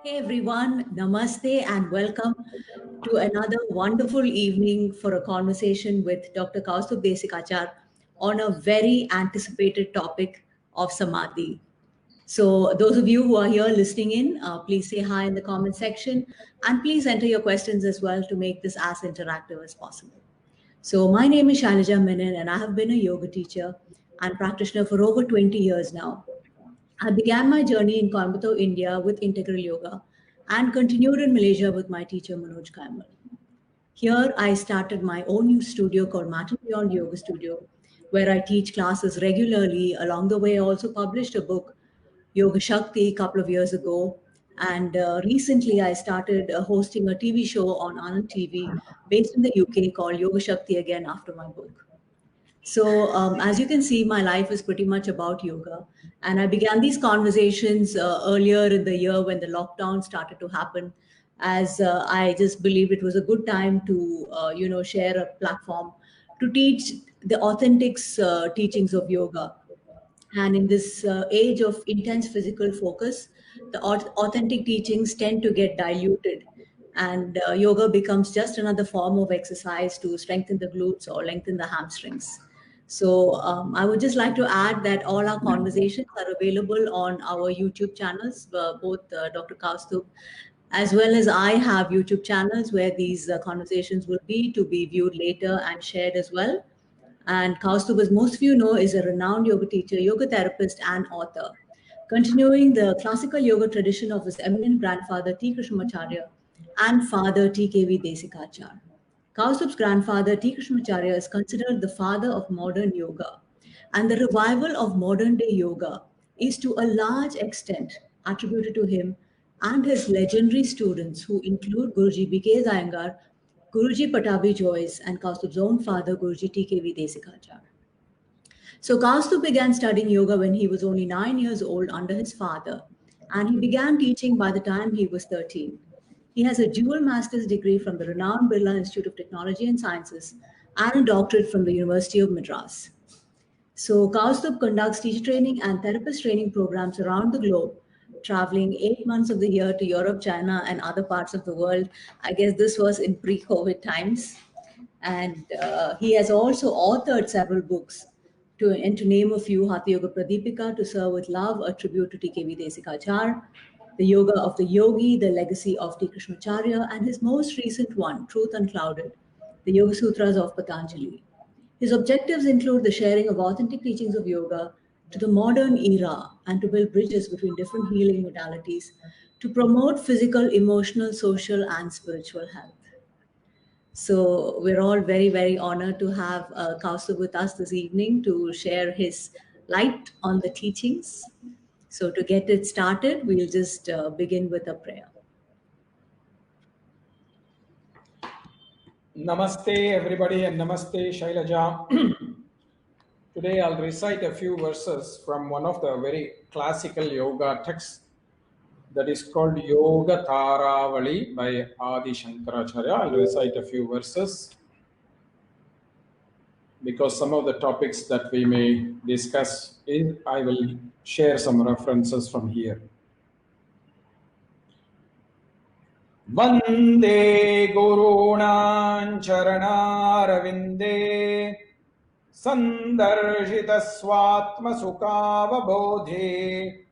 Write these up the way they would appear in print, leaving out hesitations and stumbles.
Hey everyone, namaste and welcome to another wonderful evening for a conversation with Dr. Kaustubh Desikachar on a very anticipated topic of Samadhi. So, those of you who are here listening in, please say hi in the comment section and please enter your questions as well to make this as interactive as possible. So, my name is Shailaja Menon and I have been a yoga teacher and practitioner for over 20 years now. I began my journey in Coimbatore, India with integral yoga and continued in Malaysia with my teacher Manoj Kaimal. Here, I started my own new studio called Mat and Beyond Yoga Studio, where I teach classes regularly. Along the way, I also published a book, Yoga Shakti, a couple of years ago. And recently, I started hosting a TV show on Anand TV based in the UK called Yoga Shakti again after my book. So, as you can see, my life is pretty much about yoga. And I began these conversations earlier in the year when the lockdown started to happen, as I just believed it was a good time to, share a platform to teach the authentic teachings of yoga. And in this age of intense physical focus, the authentic teachings tend to get diluted. And yoga becomes just another form of exercise to strengthen the glutes or lengthen the hamstrings. So I would just like to add that all our conversations are available on our YouTube channels, both Dr. Kaustubh as well as I have YouTube channels where these conversations will be viewed later and shared as well. And Kaustubh, as most of you know, is a renowned yoga teacher, yoga therapist, and author, continuing the classical yoga tradition of his eminent grandfather T. Krishnamacharya and father T.K.V. Desikachar. Kaustubh's grandfather T. Krishnamacharya is considered the father of modern yoga, and the revival of modern day yoga is to a large extent attributed to him and his legendary students, who include Guruji B.K. Iyengar, Guruji Patabi Joyce, and Kaustubh's own father, Guruji T.K.V. Desikachar. So Kaustubh began studying yoga when he was only 9 years old under his father, and he began teaching by the time he was 13. He has a dual master's degree from the renowned Birla Institute of Technology and Sciences and a doctorate from the University of Madras. So Kaustubh conducts teacher training and therapist training programs around the globe, traveling 8 months of the year to Europe, China, and other parts of the world. I guess this was in pre-COVID times. And he has also authored several books. And to name a few, Hatha Yoga Pradipika, To Serve with Love, a tribute to T.K.V. Desikachar, The Yoga of the Yogi, The Legacy of T. Krishnamacharya, and his most recent one, Truth Unclouded, The Yoga Sutras of Patanjali. His objectives include the sharing of authentic teachings of yoga to the modern era and to build bridges between different healing modalities to promote physical, emotional, social, and spiritual health. So we're all very, very honored to have Kaustubh with us this evening to share his light on the teachings. So to get it started, we'll just begin with a prayer. Namaste everybody and Namaste Shailaja. Today I'll recite a few verses from one of the very classical yoga texts that is called Yoga Taravali by Adi Shankaracharya. I'll recite a few verses because some of the topics that we may discuss, I will share some references from here. Vande Gurunam Charanarvinde Sandarshita Swatma Sukavabodhe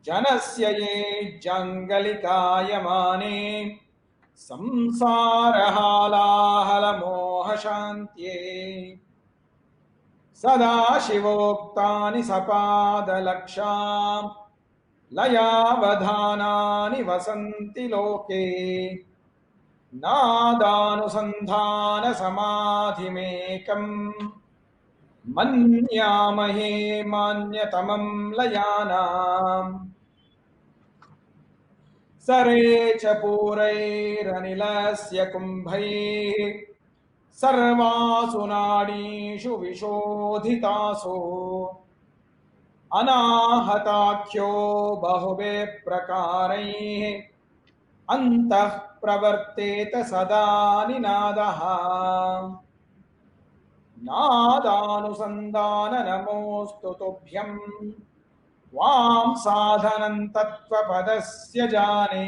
Janasya Ye Jangalikayamane Samsarahala Moha Shantye Sada Shivoktani Sapada Laksham लयावधानानि वसन्ति लोके नादानुसन्धानसमाधिमेकम् मन्यामहे मान्यतमं लयानाम् सरे च पूरैरनिलस्य कुम्भैः सर्वासु नाडीषु विशोधितासु अनाहताख्यो बहुबे प्रकारैः अन्तः प्रवर्तेत सदा निनादः नादानुसन्धान नमोऽस्तु तुभ्यं वाम साधनं तत्त्वपदस्य जाने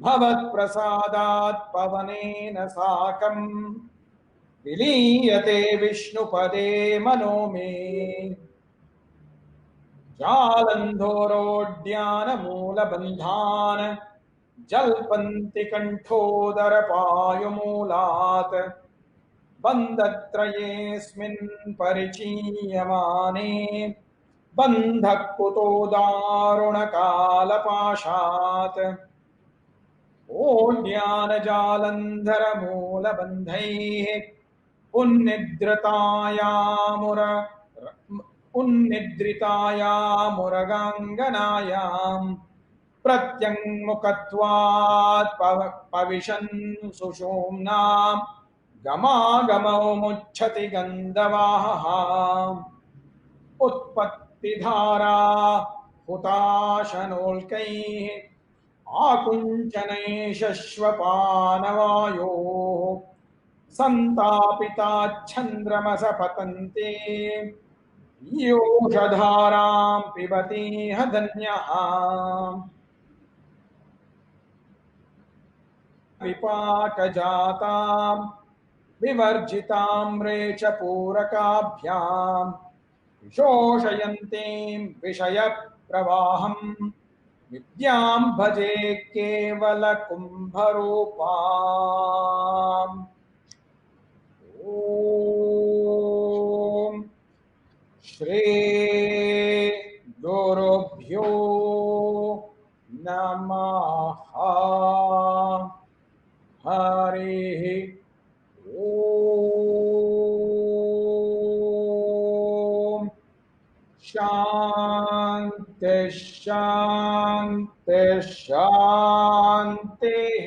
भवत्प्रसादात् पवनेन साकं विलीयते विष्णुपदे मनो मे जालन्धोरोड्यानमूलबन्धान् जल्पन्ति कण्ठोदरपायुमूलात् बन्धत्रयेऽस्मिन् परिचीयमाने बन्धः कुतो दारुणकालपाशात् ओड्यानजालन्धरमूलबन्धैः उन्निद्रतायामुर उन्निद्रितायामुरगाङ्गनायाम् प्रत्यङ्मुखत्वात् पविशन् सुषुम्नाम् गमागमौ मुच्छति गन्धवाहः उत्पत्तिधारा हुताशनोल्कैः आकुञ्चनैश्वपानवायोः सन्तापिताच्छन्द्रमस पतन्ते योषधारां पिबतीह धन्यः विपाकजातां विवर्जिताम्रे च पूरकाभ्यां विशोषयन्तीं विषयप्रवाहं विद्यां भजे केवलकुम्भरूपाम् ॐ श्री गुरुभ्यो नमः हरिः ॐ शान्ति शान्ति शान्तिः.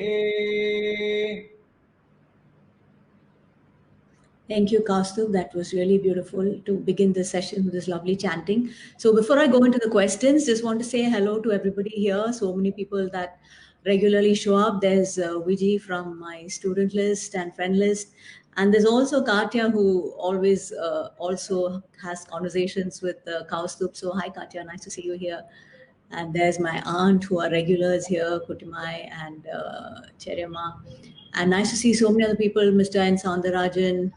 Thank you, Kaustubh. That was really beautiful to begin this session with this lovely chanting. So before I go into the questions, just want to say hello to everybody here. So many people that regularly show up. There's Vijay from my student list and friend list. And there's also Katya, who always also has conversations with Kaustubh. So hi, Katya. Nice to see you here. And there's my aunt who are regulars here, Kutimai and Cheryama. And nice to see so many other people, Mr. N. Soundarajan,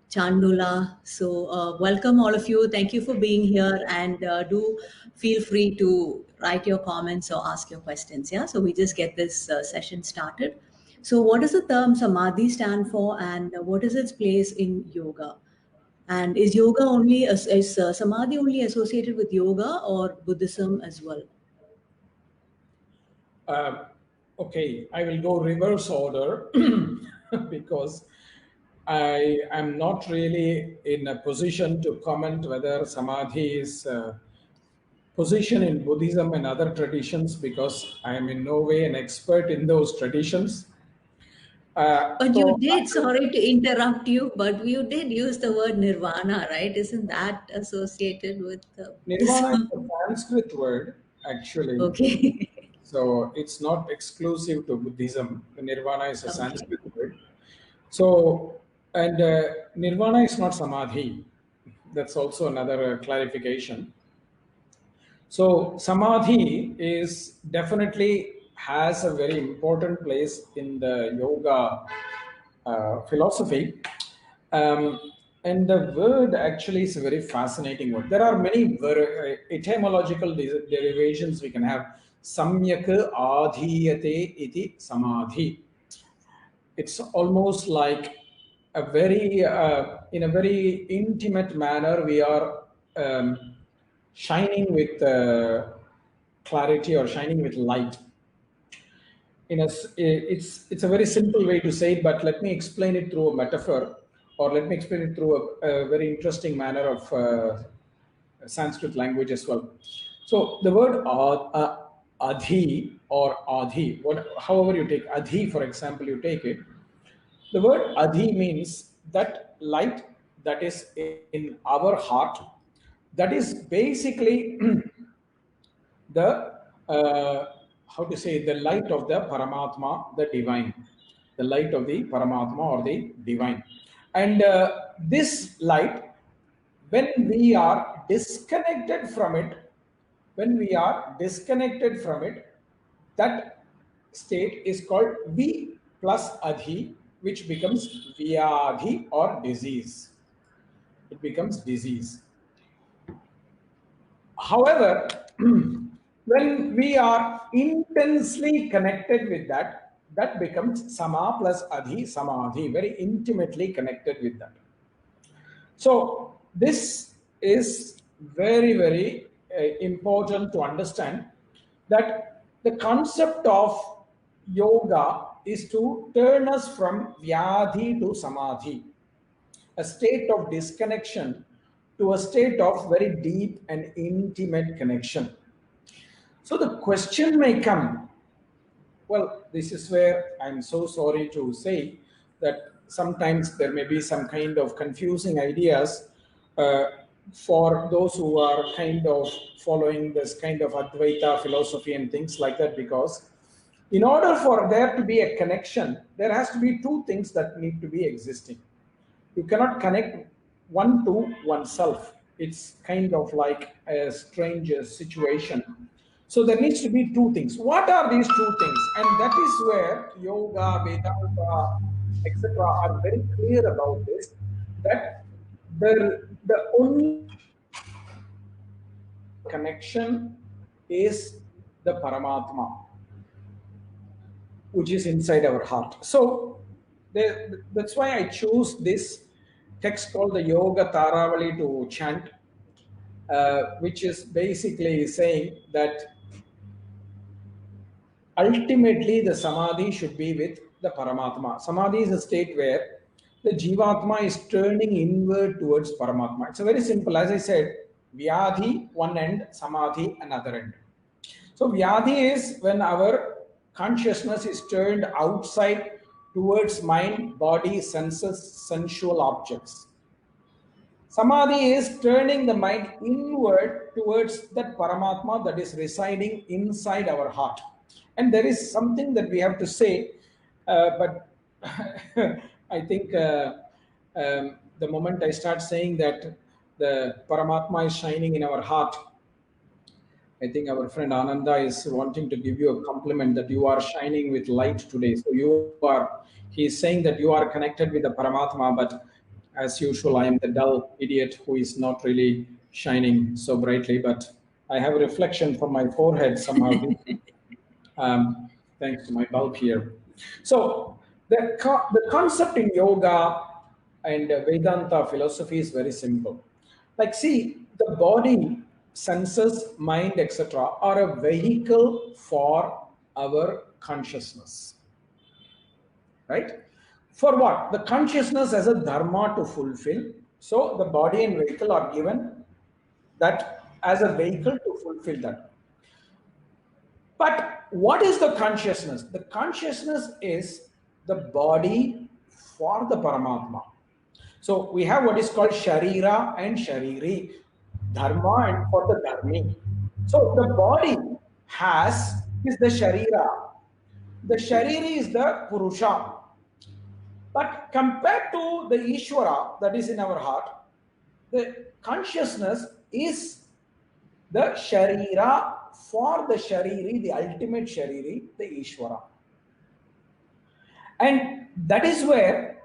Chandula. So welcome all of you. Thank you for being here, and do feel free to write your comments or ask your questions. Yeah. So we just get this session started. So what does the term samadhi stand for, and what is its place in yoga? And is yoga only is samadhi only associated with yoga or Buddhism as well? Okay, I will go reverse order because I am not really in a position to comment whether samadhi is position in Buddhism and other traditions, because I am in no way an expert in those traditions. But you did, sorry to interrupt you, but you did use the word nirvana, right? Isn't that associated with Nirvana is Buddhism? a Sanskrit word, actually. Okay. So it's not exclusive to Buddhism. Nirvana is a Okay. Sanskrit word. So, and nirvana is not samadhi. That's also another clarification. So samadhi is definitely has a very important place in the yoga philosophy. And the word actually is a very fascinating word. There are many etymological derivations we can have. Samyak adhiyate iti samadhi. It's almost like a very in a very intimate manner we are shining with clarity or shining with light. It's a very simple way to say it, but let me explain it through a metaphor, or let me explain it through a very interesting manner of Sanskrit language as well. So the word adhi or adhi, however you take adhi, for example, you take it. The word adhi means that light that is in our heart, that is basically the how to say, the light of the Paramatma, the divine, the light of the Paramatma or the divine. And this light, when we are disconnected from it, when we are disconnected from it, that state is called V plus Adhi, which becomes Vyadhi or disease. It becomes disease. However, when we are intensely connected with that, that becomes Sama plus Adhi, Samadhi, very intimately connected with that. So this is very, very important to understand that the concept of yoga is to turn us from vyadhi to samadhi, a state of disconnection to a state of very deep and intimate connection. So the question may come, well, this is where I'm so sorry to say that sometimes there may be some kind of confusing ideas uh, for those who are kind of following this kind of Advaita philosophy and things like that, because in order for there to be a connection, there has to be two things that need to be existing. You cannot connect one to oneself. It's kind of like a strange situation. So there needs to be two things. What are these two things? And that is where yoga, Vedanta, etc. are very clear about this. That the only connection is the Paramatma, which is inside our heart. So that's why I chose this text called the Yoga Taravali to chant, which is basically saying that ultimately the Samadhi should be with the Paramatma. Samadhi is a state where the Jivatma is turning inward towards Paramatma. It's a very simple, as I said, Vyadhi one end, Samadhi another end. So Vyadhi is when our consciousness is turned outside towards mind, body, senses, sensual objects. Samadhi is turning the mind inward towards that Paramatma that is residing inside our heart. And there is something that we have to say, but I think the moment I start saying that the Paramatma is shining in our heart, I think our friend Ananda is wanting to give you a compliment that you are shining with light today. So he is saying that you are connected with the Paramatma, but as usual, I am the dull idiot who is not really shining so brightly, but I have a reflection from my forehead somehow, thanks to my bulb here. So the concept in yoga and Vedanta philosophy is very simple. Like, see, the body, senses, mind, etc., are a vehicle for our consciousness, right? For what? The consciousness as a dharma to fulfill. So the body and vehicle are given that as a vehicle to fulfill that. But what is the consciousness? The consciousness is the body for the Paramatma. So we have what is called Sharira and Shariri, Dharma and for the Dharmi. So the body is the Sharira. The Shariri is the Purusha. But compared to the Ishvara that is in our heart, the consciousness is the Sharira for the Shariri, the ultimate Shariri, the Ishvara. And that is where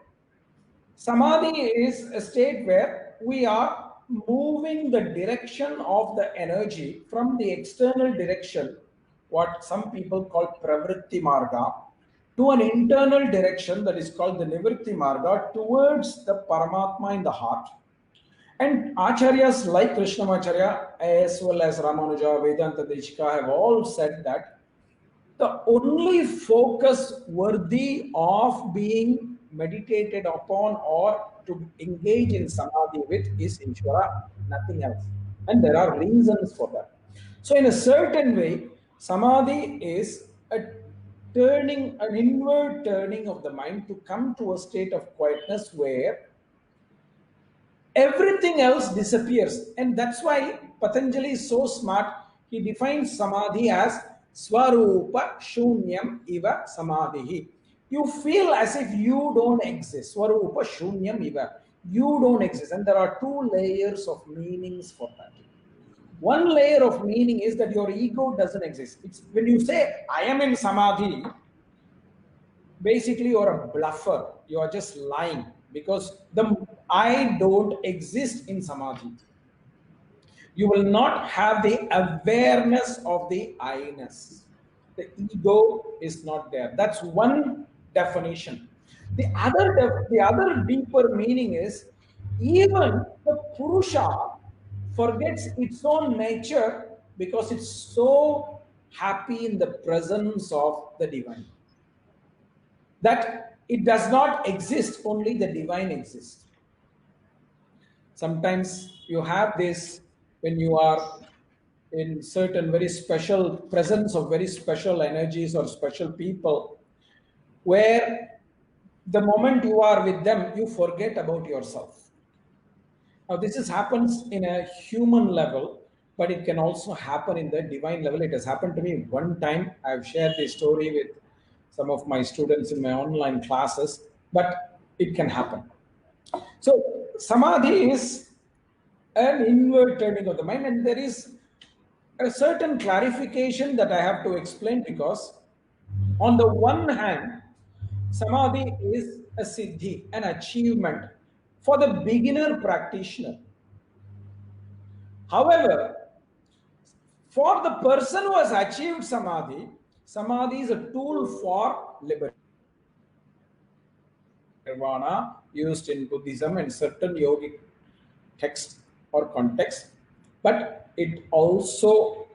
Samadhi is a state where we are moving the direction of the energy from the external direction, what some people call Pravritti Marga, to an internal direction that is called the Nivritti Marga towards the Paramatma in the heart. And acharyas like Krishnamacharya as well as Ramanuja, Vedanta Deshika have all said that the only focus worthy of being meditated upon or to engage in samadhi with is Ishvara, nothing else. And there are reasons for that. So, in a certain way, samadhi is an inward turning of the mind to come to a state of quietness where everything else disappears. And that's why Patanjali is so smart. He defines samadhi as Swarupa Shunyam Iva Samadhi. You feel as if you don't exist. Swarupa Shunyam Iva. You don't exist. And there are two layers of meanings for that. One layer of meaning is that your ego doesn't exist. It's when you say, I am in samadhi, basically you're a bluffer. You are just lying because the I don't exist in samadhi. You will not have the awareness of the I-ness. The ego is not there. That's one definition. The other deeper meaning is even the Purusha forgets its own nature because it's so happy in the presence of the divine that it does not exist, only the divine exists. Sometimes you have this when you are in certain very special presence of very special energies or special people, where the moment you are with them, you forget about yourself. Now, happens in a human level, but it can also happen in the divine level. It has happened to me one time. I've shared this story with some of my students in my online classes, but it can happen. So, samadhi is an inward turning of the mind, and there is a certain clarification that I have to explain because, on the one hand, samadhi is a siddhi, an achievement for the beginner practitioner. However, for the person who has achieved samadhi, samadhi is a tool for liberation. Nirvana used in Buddhism and certain yogic texts or context, but it also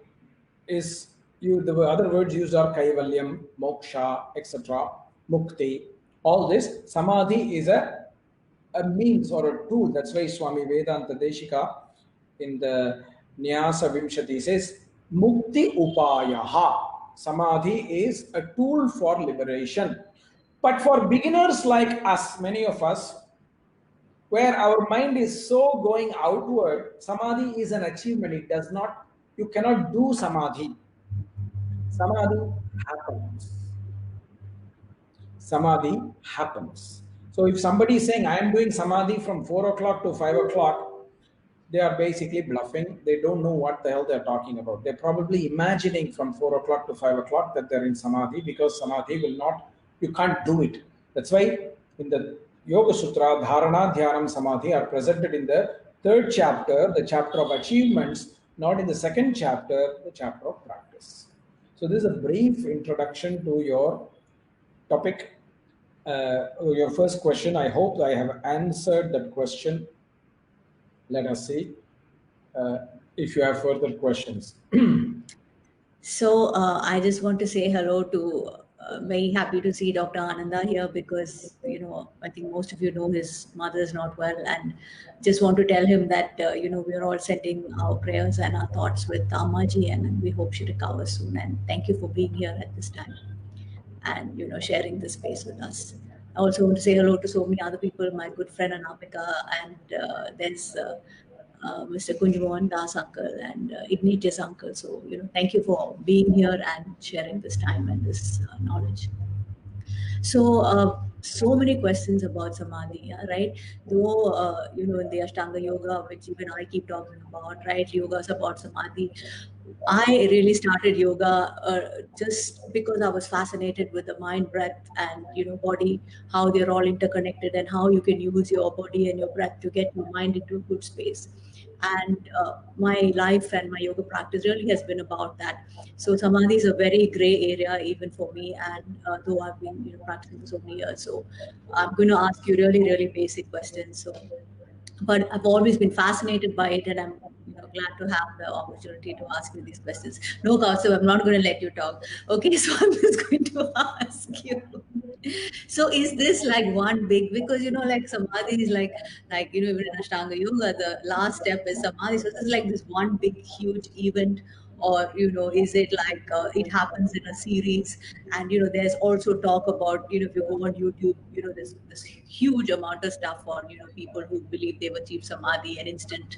is the other words used are kaivalyam, moksha, etc., mukti. All this samadhi is a means or a tool. That's why Swami Vedanta Deshika in the Nyasa Vimshati says mukti upayaha. Samadhi is a tool for liberation. But for beginners like us, many of us, where our mind is so going outward, samadhi is an achievement. It does not, you cannot do samadhi. Samadhi happens. Samadhi happens. So if somebody is saying, I am doing samadhi from 4 o'clock to 5 o'clock, they are basically bluffing. They don't know what the hell they're talking about. They're probably imagining from 4 o'clock to 5 o'clock that they're in samadhi, because samadhi will not, you can't do it. That's why in the Yoga Sutra, Dharana, Dhyanam, Samadhi are presented in the third chapter, the chapter of achievements, not in the second chapter, the chapter of practice. So this is a brief introduction to your topic, your first question. I hope I have answered that question. Let us see if you have further questions. So I just want to say hello to. Very happy to see Dr. Ananda here because I think most of you know his mother is not well, and just want to tell him that we are all sending our prayers and our thoughts with Ammaji, and we hope she recovers soon. And thank you for being here at this time and sharing this space with us. I also want to say hello to so many other people, my good friend Anamika, and there's Mr. Kunjmohan Das uncle and Ignatius uncle. So, thank you for being here and sharing this time and this knowledge. So many questions about samadhi, yeah, right? Though, in the Ashtanga Yoga, which even I keep talking about, right? Yogas about samadhi. I really started yoga just because I was fascinated with the mind, breath, and body, how they're all interconnected, and how you can use your body and your breath to get your mind into a good space. And my life and my yoga practice really has been about that. So samadhi is a very gray area even for me, and though I've been practicing for so many years, so I'm going to ask you really really basic questions. So but I've always been fascinated by it, and I'm glad to have the opportunity to ask you these questions. No, Kaustav, I'm not going to let you talk. Okay, so I'm just going to ask you. So is this like one big, because like samadhi is like even in Ashtanga Yoga, the last step is samadhi. So this is like this one big huge event, or is it like it happens in a series? And there's also talk about if you go on YouTube, there's this huge amount of stuff on people who believe they've achieved samadhi and instant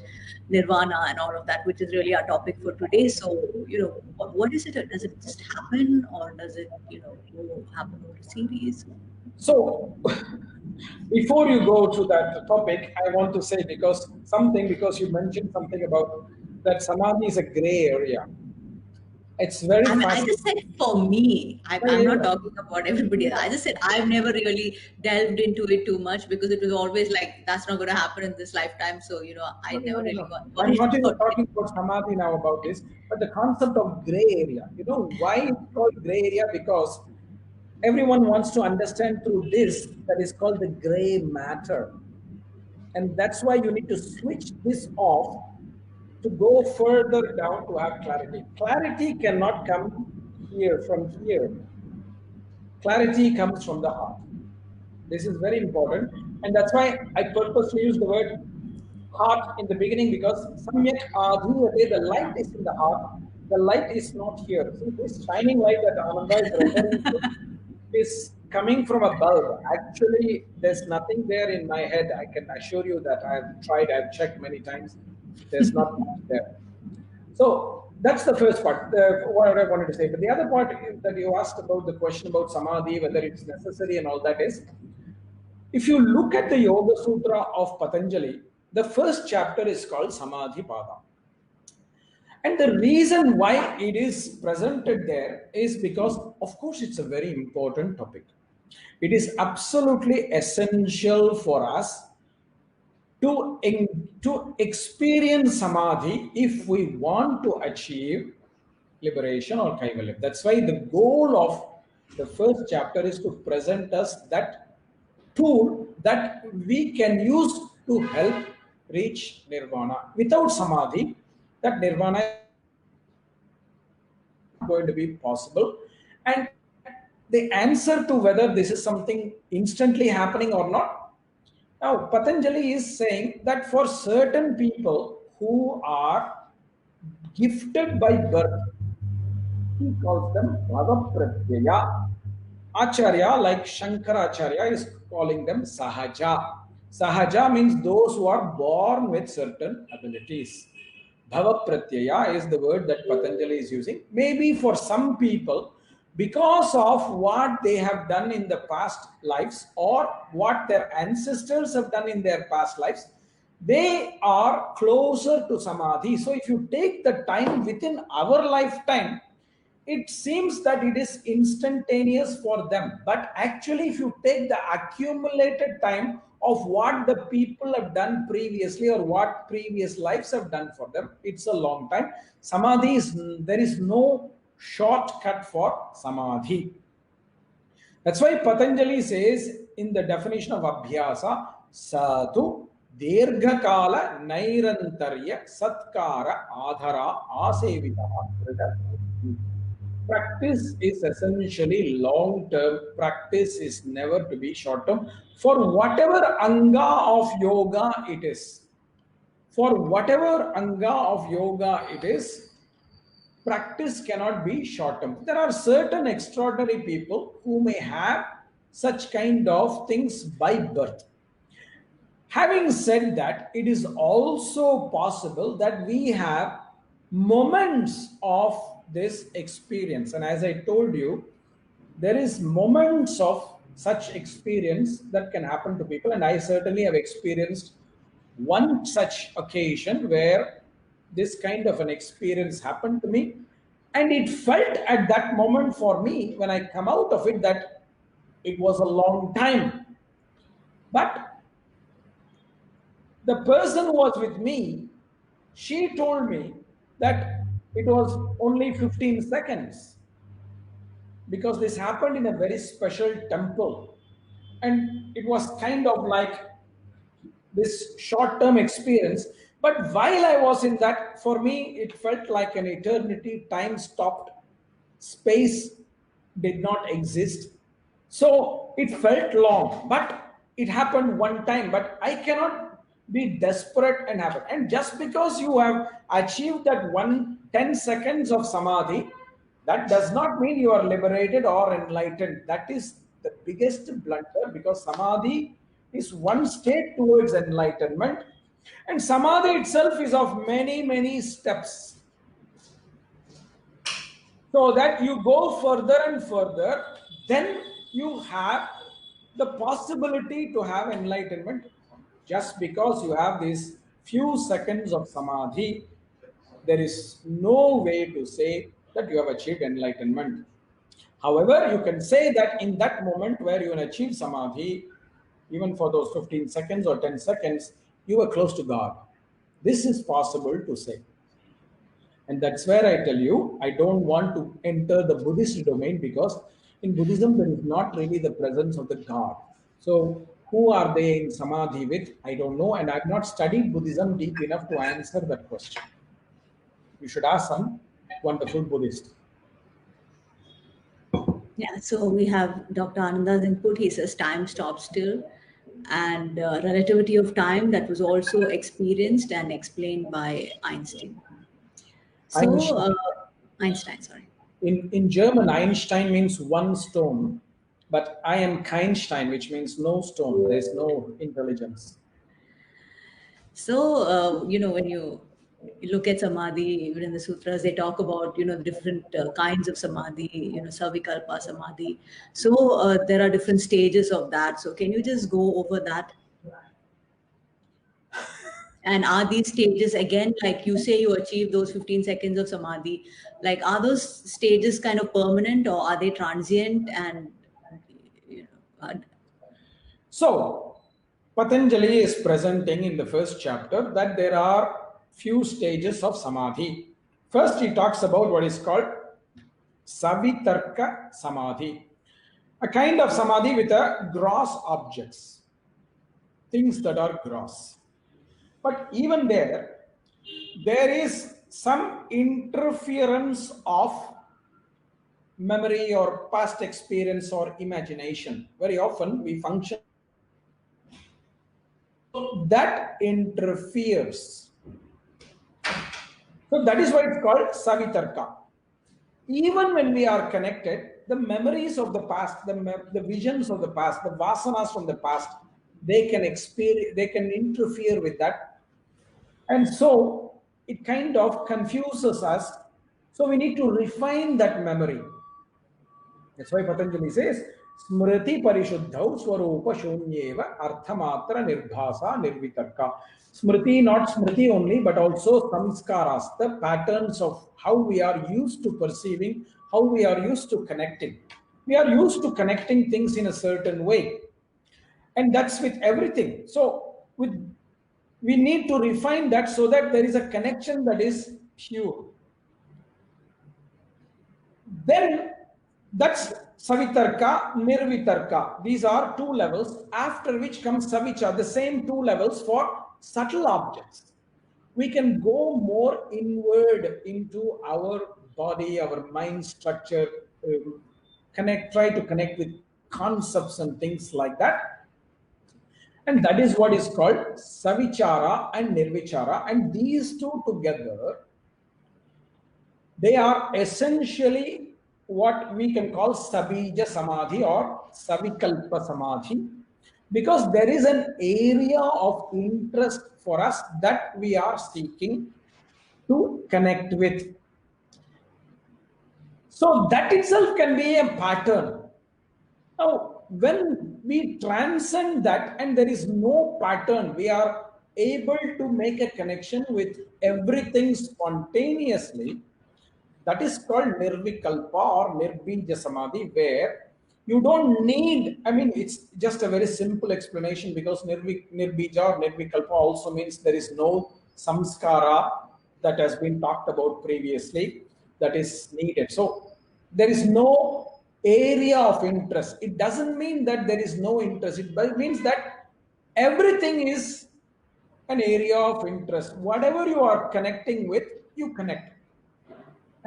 nirvana and all of that, which is really our topic for today. So what is it? Does it just happen, or does it happen over a series? So, before you go to that topic, I want to say because you mentioned something about that samadhi is a gray area. It's very I mean, I just fascinating. said for me, Yeah, I'm yeah, not yeah. talking about everybody else. I just said I've never really delved into it too much because it was always like, that's not going to happen in this lifetime. So, I No, no, never no, really no. I'm worried not even about it. talking about samadhi now about this, but the concept of gray area. You know why it's called gray area? Because everyone wants to understand through this that is called the gray matter. And that's why you need to switch this off to go further down to have clarity. Clarity cannot come here from here. Clarity comes from the heart. This is very important. And that's why I purposely use the word heart in the beginning because samyak adhiyate, the light is in the heart. The light is not here. See, this shining light that Ananda is referring to is coming from a bulb. Actually, there's nothing there in my head. I can assure you that I've tried, I've checked many times. There's not much there. So that's the first part, what I wanted to say. But the other part that you asked about the question about samadhi, whether it's necessary and all that is, if you look at the Yoga Sutra of Patanjali, the first chapter is called Samadhi Pada. And the reason why it is presented there is because, of course, it's a very important topic. It is absolutely essential for us to experience samadhi if we want to achieve liberation or kaivalya. That's why the goal of the first chapter is to present us that tool that we can use to help reach nirvana. Without samadhi, that nirvana is going to be possible. And the answer to whether this is something instantly happening or not, now Patanjali is saying that for certain people who are gifted by birth, he calls them Bhava Pratyaya. Acharya, like Shankaracharya, is calling them Sahaja. Sahaja means those who are born with certain abilities. Bhava Pratyaya is the word that Patanjali is using. Maybe for some people, because of what they have done in the past lives or what their ancestors have done in their past lives, they are closer to Samadhi. So if you take the time within our lifetime, it seems that it is instantaneous for them, but actually if you take the accumulated time of what the people have done previously or what previous lives have done for them, it's a long time. Samadhi is, there is no shortcut for samadhi. That's why Patanjali says in the definition of abhyasa, satu dirghakala nairantarya satkara adhara asevita. Practice is essentially long term. Practice is never to be short term for whatever anga of yoga it is. For whatever anga of yoga it is, practice cannot be short term. There are certain extraordinary people who may have such kind of things by birth. Having said that, it is also possible that we have moments of this experience. And as I told you, there is moments of such experience that can happen to people. And I certainly have experienced one such occasion where this kind of an experience happened to me. And it felt at that moment for me, when I come out of it, that it was a long time. But the person who was with me, she told me that it was only 15 seconds because this happened in a very special temple. And it was kind of like this short term experience. But while I was in that, for me, it felt like an eternity. Time stopped, space did not exist. So it felt long, but it happened one time. But I cannot be desperate and happen. And just because you have achieved that 10 seconds of samadhi, that does not mean you are liberated or enlightened. That is the biggest blunder because samadhi is one state towards enlightenment. And samadhi itself is of many, many steps. So that you go further and further, then you have the possibility to have enlightenment just because you have these few seconds of samadhi. there is no way to say that you have achieved enlightenment. However, you can say that in that moment where you achieve samadhi, even for those 15 seconds or 10 seconds, you were close to God. This is possible to say. And that's where I tell you, I don't want to enter the Buddhist domain because in Buddhism, there is not really the presence of the God. So, who are they in samadhi with? I don't know. And I've not studied Buddhism deep enough to answer that question. You should ask some wonderful Buddhist. Yeah, so we have Dr. Ananda's input. He says time stops still, and relativity of time that was also experienced and explained by Einstein. So, Einstein. Einstein, sorry. In German, Einstein means one stone, but I am Keinstein, which means no stone. There's no intelligence. So, when you look at samadhi, even in the sutras, they talk about, the different kinds of samadhi, savikalpa samadhi. So, there are different stages of that. So, can you just go over that? And are these stages, again, like you say, you achieve those 15 seconds of samadhi, like are those stages kind of permanent or are they transient? And, you know, So, Patanjali is presenting in the first chapter that there are few stages of samadhi. First, he talks about what is called Savitarka Samadhi, a kind of samadhi with a gross objects, things that are gross. But even there is some interference of memory or past experience or imagination. Very often we function that interferes. So that is why it's called Savitarka. Even when we are connected, the memories of the past, the visions of the past, the vasanas from the past, they can experience, they can interfere with that. And so it kind of confuses us. So we need to refine that memory. That's why Patanjali says, Smriti Parishuddhau Swarupa Shunyeva Arthamatra Nirbhasa Nirvitarka. Smriti, not Smriti only, but also samskaras, the patterns of how we are used to perceiving, how we are used to connecting. We are used to connecting things in a certain way. And that's with everything. So we need to refine that so that there is a connection that is pure. Then that's Savitarka, Nirvitarka. These are two levels, after which comes Savicha, the same two levels for subtle objects. We can go more inward into our body, our mind structure, try to connect with concepts and things like that. And that is what is called Savichara and Nirvichara. And these two together, they are essentially what we can call Sabija Samadhi or Savikalpa Samadhi, because there is an area of interest for us that we are seeking to connect with. So that itself can be a pattern. Now, when we transcend that and there is no pattern, we are able to make a connection with everything spontaneously. That is called Nirvikalpa or Nirbija Samadhi, where you don't need, I mean, it's just a very simple explanation because Nirbija or Nirvikalpa also means there is no samskara that has been talked about previously that is needed. So there is no area of interest. It doesn't mean that there is no interest. It means that everything is an area of interest. Whatever you are connecting with, you connect.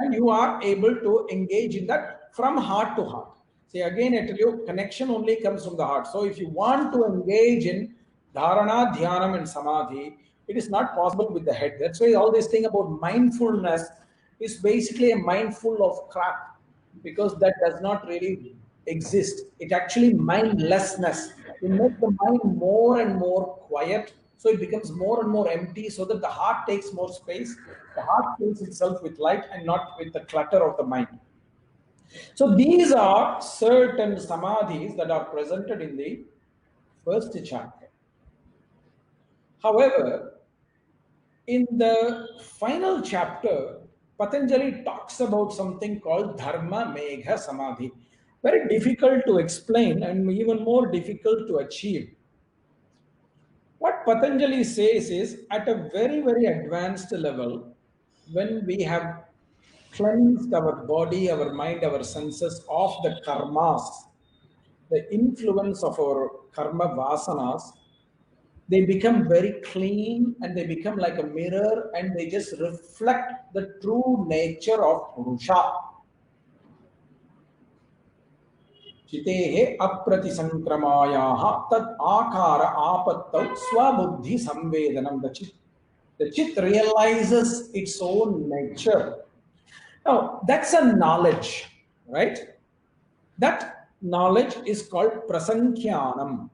And you are able to engage in that from heart to heart. See, again, I tell you, connection only comes from the heart. So if you want to engage in dharana, dhyanam, and samadhi, it is not possible with the head. That's why all this thing about mindfulness is basically a mindful of crap, because that does not really exist. It actually mindlessness. You make the mind more and more quiet, so it becomes more and more empty, so that the heart takes more space. The heart fills itself with light and not with the clutter of the mind. So these are certain samadhis that are presented in the first chapter. However, in the final chapter, Patanjali talks about something called Dharma Megha Samadhi. Very difficult to explain and even more difficult to achieve. What Patanjali says is at a very, very advanced level, when we have cleansed our body, our mind, our senses of the karmas, the influence of our karma vasanas, they become very clean and they become like a mirror and they just reflect the true nature of Purusha. Chitehe apratisankramayaha tad akara apattau swabuddhi samvedanam. The chit realizes its own nature. Now, that's a knowledge, right? That knowledge is called prasankhyanam,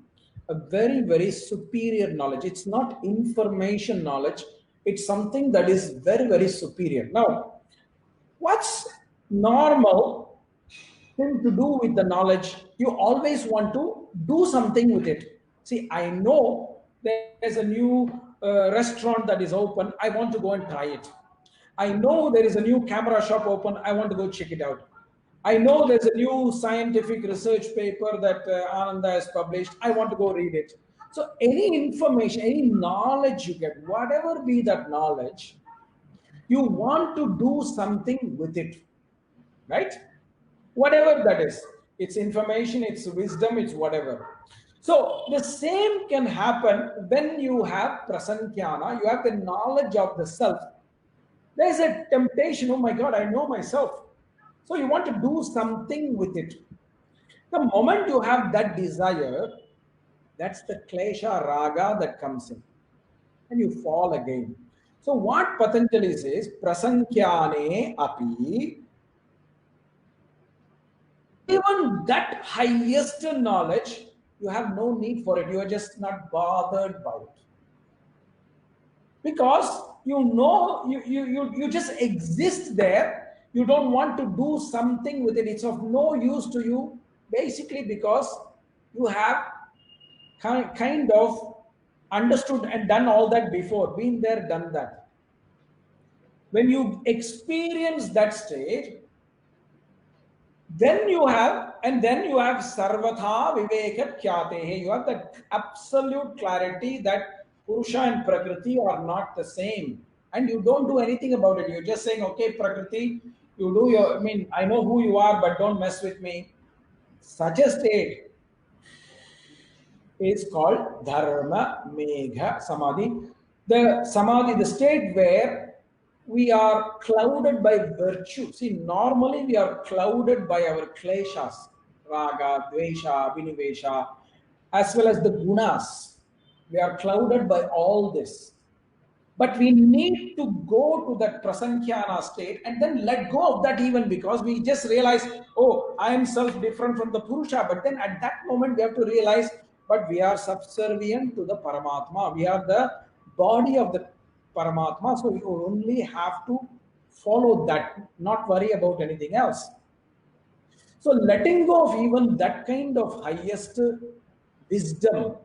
a very, very superior knowledge. It's not information knowledge, it's something that is very, very superior. Now, what's normal thing to do with the knowledge? You always want to do something with it. See, I know there's a new restaurant that is open. I want to go and try it. I know there is a new camera shop open. I want to go check it out. I know there's a new scientific research paper that Ananda has published. I want to go read it. So any information, any knowledge you get, whatever be that knowledge, you want to do something with it, right? Whatever that is. It's information, it's wisdom, it's whatever. So the same can happen when you have prasankyana, you have the knowledge of the self. There's a temptation, oh my God, I know myself. So you want to do something with it. The moment you have that desire, that's the klesha raga that comes in. And you fall again. So what Patanjali says, prasankyane api, even that highest knowledge, you have no need for it. You are just not bothered by it. Because you know, you just exist there. You don't want to do something with it. It's of no use to you, basically because you have kind of understood and done all that before, been there, done that. When you experience that stage, then you have sarvatha viveka kyatehe. You have that absolute clarity that Purusha and Prakriti are not the same. And you don't do anything about it. You're just saying, okay, Prakriti, you do your, I mean, I know who you are, but don't mess with me. Such a state is called Dharma Megha Samadhi. The Samadhi, the state where we are clouded by virtue. See, normally we are clouded by our kleshas, raga, dvesha, vinivesha, as well as the gunas. We are clouded by all this. But we need to go to that prasankyana state and then let go of that, even because we just realize, oh, I am self different from the Purusha. But then at that moment we have to realize, but we are subservient to the Paramatma. We are the body of the Paramatma. So you only have to follow that, not worry about anything else. So letting go of even that kind of highest wisdom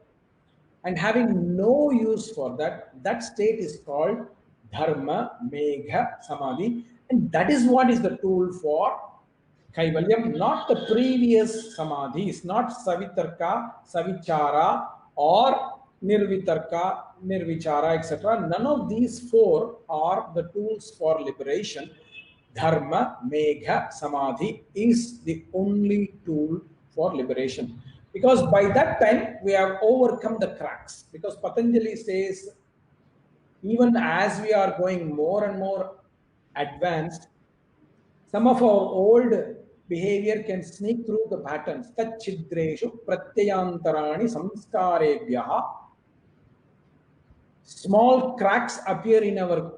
and having no use for that, that state is called Dharma Megha Samadhi. And that is what is the tool for Kaivalyam, not the previous Samadhis, not Savitarka, Savichara, or Nirvitarka, Nirvichara, etc. None of these four are the tools for liberation. Dharma Megha Samadhi is the only tool for liberation. Because by that time we have overcome the cracks. Because Patanjali says, even as we are going more and more advanced, some of our old behavior can sneak through the patterns. Tat chidreshu pratyayantarani samskarebhyaha. Small cracks appear in our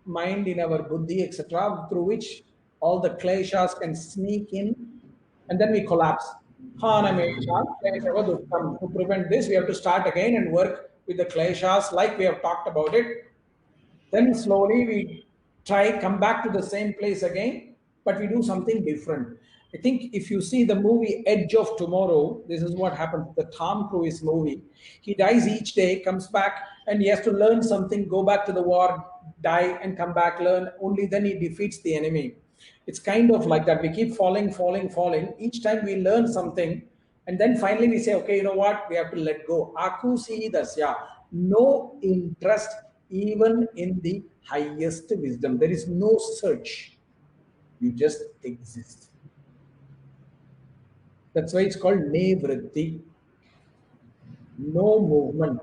mind, in our buddhi, etc., through which all the kleshas can sneak in, and then we collapse. To prevent this, we have to start again and work with the kleshas like we have talked about it. Then slowly we try, come back to the same place again, but we do something different. I think if you see the movie Edge of Tomorrow, this is what happens. The Tom Cruise movie. He dies each day, comes back, and he has to learn something, go back to the war, die and come back, learn, only then he defeats the enemy. It's kind of like that. We keep falling, falling, falling. Each time we learn something, and then finally we say, okay, you know what? We have to let go. Akusi dasya. No interest even in the highest wisdom. There is no search. You just exist. That's why it's called nevritti. No movement.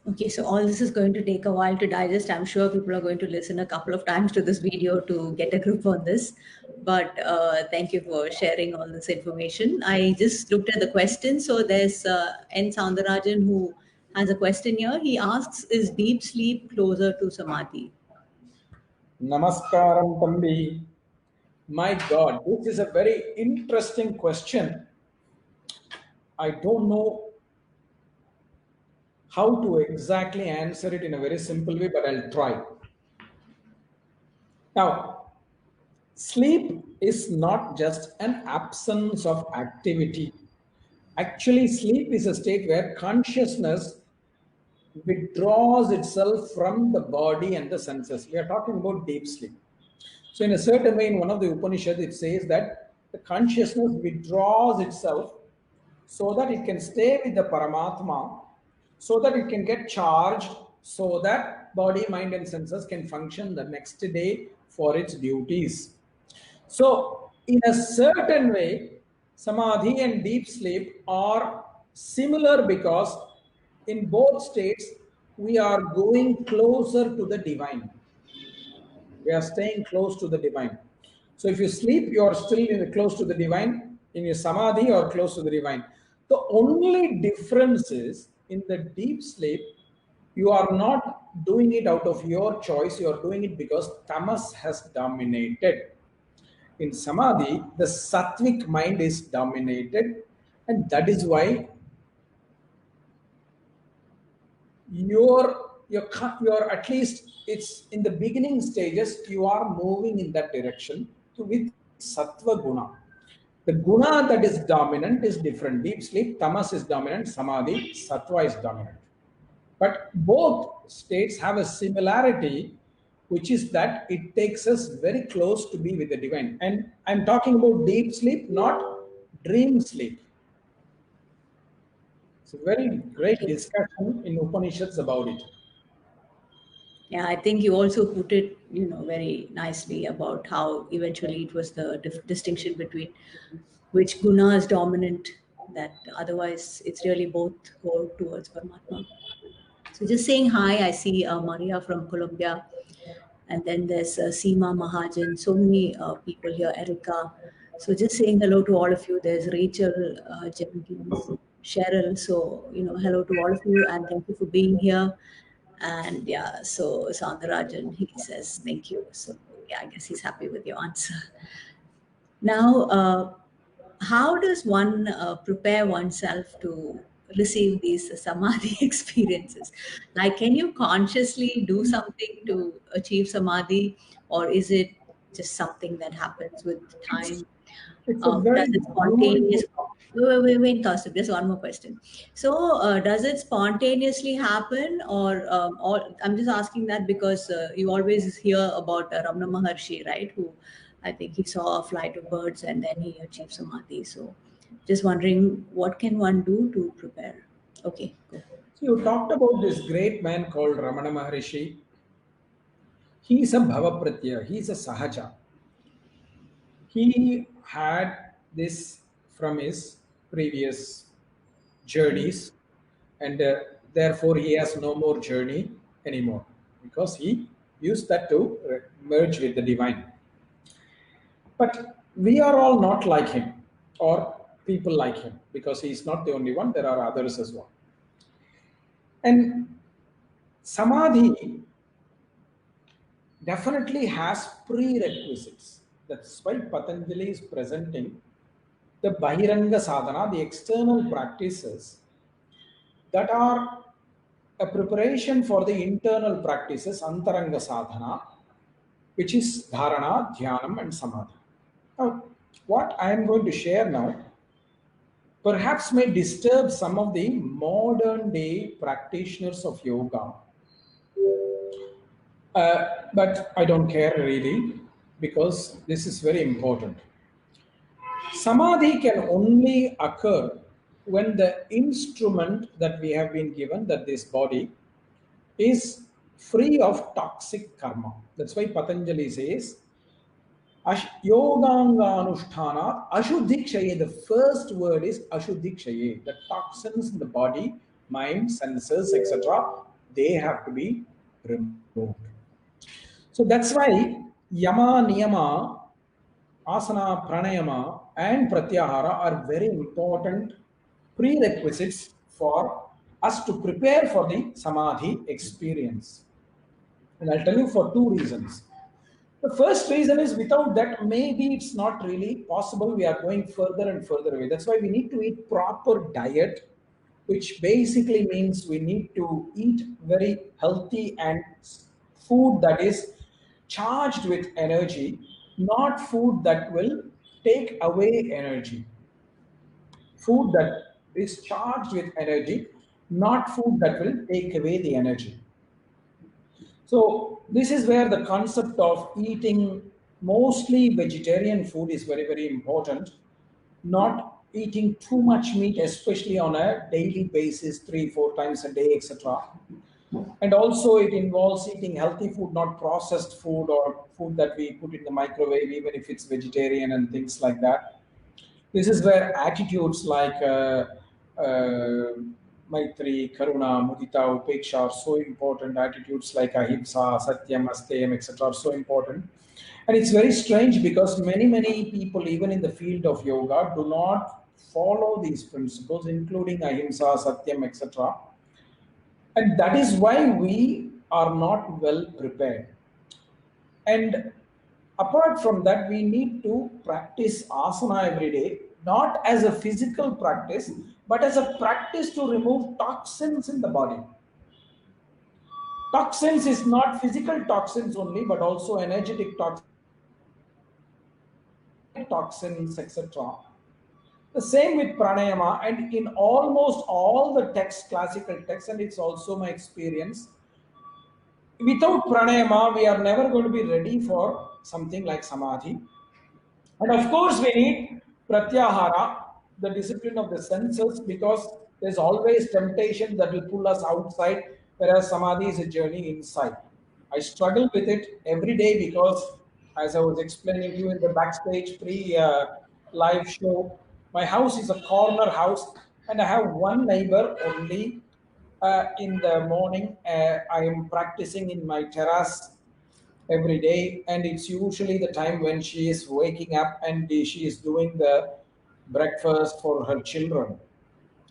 Okay, so all this is going to take a while to digest. I'm sure people are going to listen a couple of times to this video to get a grip on this. But thank you for sharing all this information. I just looked at the questions. So there's N. Soundarajan who has a question here. He asks, is deep sleep closer to samadhi? Namaskaram, Tambi. My God, this is a very interesting question. I don't know how to exactly answer it in a very simple way, but I'll try. Now, sleep is not just an absence of activity. Actually, sleep is a state where consciousness withdraws itself from the body and the senses. We are talking about deep sleep. So, in a certain way, in one of the Upanishads, it says that the consciousness withdraws itself so that it can stay with the Paramatma, so that it can get charged, so that body, mind, and senses can function the next day for its duties. So, in a certain way, samadhi and deep sleep are similar because in both states we are going closer to the divine. We are staying close to the divine. So if you sleep, you are still close to the divine. In your samadhi, or close to the divine. The only difference is in the deep sleep, you are not doing it out of your choice. You are doing it because tamas has dominated. In samadhi, the sattvic mind is dominated, and that is why you're at least, it's in the beginning stages, you are moving in that direction with sattva guna. The guna that is dominant is different. Deep sleep, tamas is dominant, samadhi, sattva is dominant. But both states have a similarity, which is that it takes us very close to be with the divine. And I'm talking about deep sleep, not dream sleep. It's a very great Okay. discussion in Upanishads about it. Yeah, I think you also put it, very nicely about how eventually it was the distinction between which guna is dominant. That otherwise, it's really both go towards Paramatma. So just saying hi. I see Maria from Colombia, and then there's Seema Mahajan. So many people here. Erica. So just saying hello to all of you. There's Rachel Jenkins, Cheryl. So hello to all of you, and thank you for being here. And yeah, so Soundarajan, he says thank you. So yeah, I guess he's happy with your answer. Now, how does one prepare oneself to receive these samadhi experiences? Like, can you consciously do something to achieve samadhi, or is it just something that happens with time? It's a very Does it beautiful. spontaneously? Wait, Kaustubh, just one more question. So, does it spontaneously happen, or I'm just asking that because you always hear about Ramana Maharshi, right? Who I think he saw a flight of birds and then he achieved samadhi. So, just wondering what can one do to prepare? Okay, go. So you talked about this great man called Ramana Maharishi. He is a Bhava he is a Sahaja. He had this from his previous journeys, and therefore he has no more journey anymore because he used that to merge with the divine. But we are all not like him or people like him because he is not the only one, there are others as well. And samadhi definitely has prerequisites. That's why Patanjali is presenting the Bahiranga sadhana, the external practices that are a preparation for the internal practices, Antaranga sadhana, which is dharana, dhyanam, and samadhi. Now, what I am going to share now perhaps may disturb some of the modern day practitioners of yoga. But I don't care really because this is very important. Samadhi can only occur when the instrument that we have been given, that this body, is free of toxic karma. That's why Patanjali says, Yoganga Ashuddhikshaye. The first word is Ashuddhikshaye. The toxins in the body, mind, senses, etc., they have to be removed. So that's why Yama, Niyama, Asana, Pranayama, and Pratyahara are very important prerequisites for us to prepare for the Samadhi experience. And I'll tell you for two reasons. The first reason is without that, maybe it's not really possible. We are going further and further away. That's why we need to eat proper diet, which basically means we need to eat very healthy and food that is charged with energy, not food that will take away energy. Food that is charged with energy, not food that will take away the energy. So this is where the concept of eating mostly vegetarian food is very, very important. Not eating too much meat, especially on a daily basis, 3, 4 times a day, etc. And also it involves eating healthy food, not processed food or food that we put in the microwave, even if it's vegetarian and things like that. This is where attitudes like Maitri, Karuna, Mudita, Upeksha are so important. Attitudes like Ahimsa, Satyam, Asteyam, etc. are so important. And it's very strange because many people, even in the field of yoga, do not follow these principles, including Ahimsa, Satyam, etc. And that is why we are not well prepared. And apart from that, we need to practice asana every day, not as a physical practice, but as a practice to remove toxins in the body. Toxins is not physical toxins only, but also energetic toxins, etc. The same with pranayama, and in almost all the texts, classical texts, and it's also my experience, without pranayama, we are never going to be ready for something like samadhi. And of course, we need pratyahara, the discipline of the senses, because there's always temptation that will pull us outside, whereas samadhi is a journey inside. I struggle with it every day because, as I was explaining to you in the backstage pre live show, my house is a corner house, and I have one neighbor only. In the morning, I am practicing in my terrace every day, and it's usually the time when she is waking up and she is doing the breakfast for her children.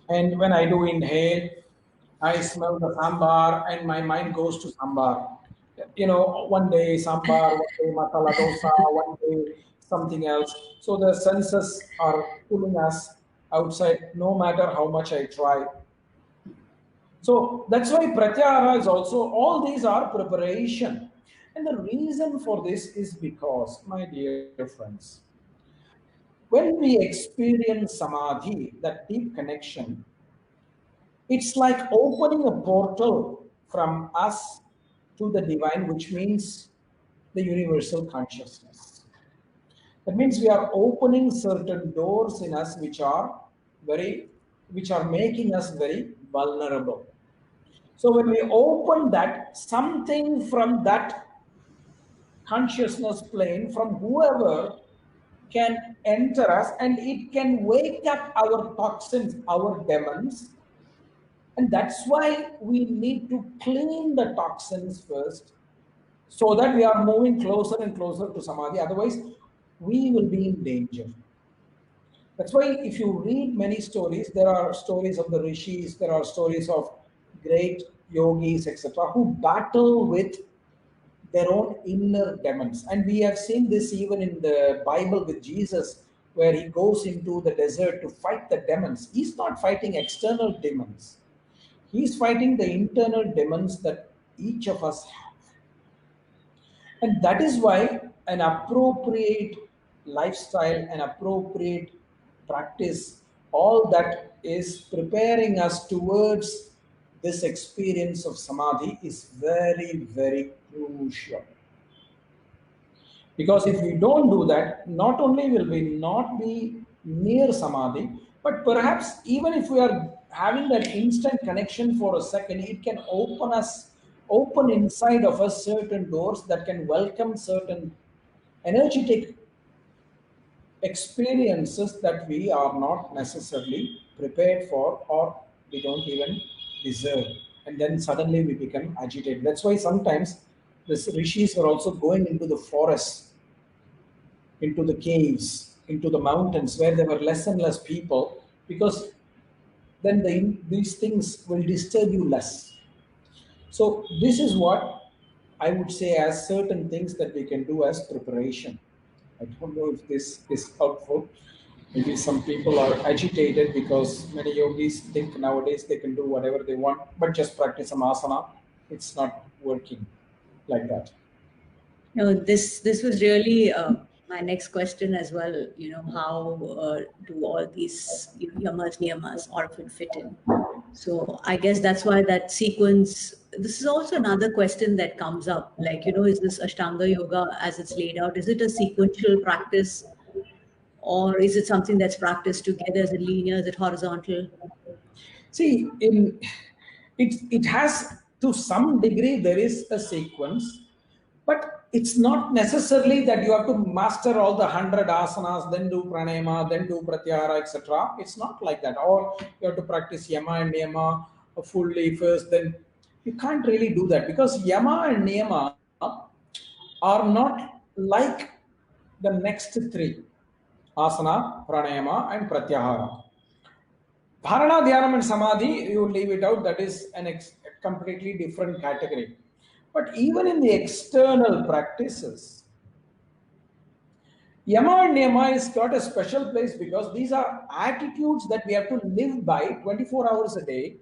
And when I do inhale, I smell the sambar and my mind goes to sambar. You know, one day sambar, one day masala dosa, one day something else. So the senses are pulling us outside no matter how much I try. So that's why pratyahara is also, all these are preparation. And the reason for this is because, my dear friends, when we experience samadhi, that deep connection, it's like opening a portal from us to the divine, which means the universal consciousness. That means we are opening certain doors in us which are making us very vulnerable. So when we open that, something from that consciousness plane, from whoever, can enter us and it can wake up our toxins, our demons. And that's why we need to clean the toxins first so that we are moving closer and closer to samadhi. Otherwise, we will be in danger. That's why if you read many stories, there are stories of the rishis, there are stories of great yogis, etc., who battle with their own inner demons. And we have seen this even in the Bible with Jesus, where he goes into the desert to fight the demons. He's not fighting external demons, he's fighting the internal demons that each of us have. And that is why an appropriate lifestyle, an appropriate practice all that is preparing us towards this experience of samadhi is very, very crucial. Because if we don't do that, not only will we not be near samadhi, but perhaps even if we are having that instant connection for a second, it can open inside of us certain doors that can welcome certain energetic experiences that we are not necessarily prepared for or we don't even deserve. And then suddenly we become agitated. That's why sometimes the rishis are also going into the forest, into the caves, into the mountains where there were less and less people, because then these things will disturb you less. So this is what I would say as certain things that we can do as preparation. I don't know if this is helpful. Maybe some people are agitated because many yogis think nowadays they can do whatever they want, but just practice some asana. It's not working like that. No, this was really my next question as well. How do all these yamas, niyamas, all of it fit in? So I guess that's why that sequence. This is also another question that comes up. Like, is this Ashtanga yoga as it's laid out? Is it a sequential practice, or is it something that's practiced together? Is it linear? Is it horizontal? See, it has to some degree there is a sequence, but it's not necessarily that you have to master all the 100 asanas, then do pranayama, then do pratyahara, etc. It's not like that. Or you have to practice yama and niyama fully first, then you can't really do that because yama and niyama are not like the next three: asana, pranayama, and pratyahara. Dharana, Dhyanam, and Samadhi, you leave it out, that is a completely different category. But even in the external practices, Yama and Niyama is got a special place because these are attitudes that we have to live by 24 hours a day.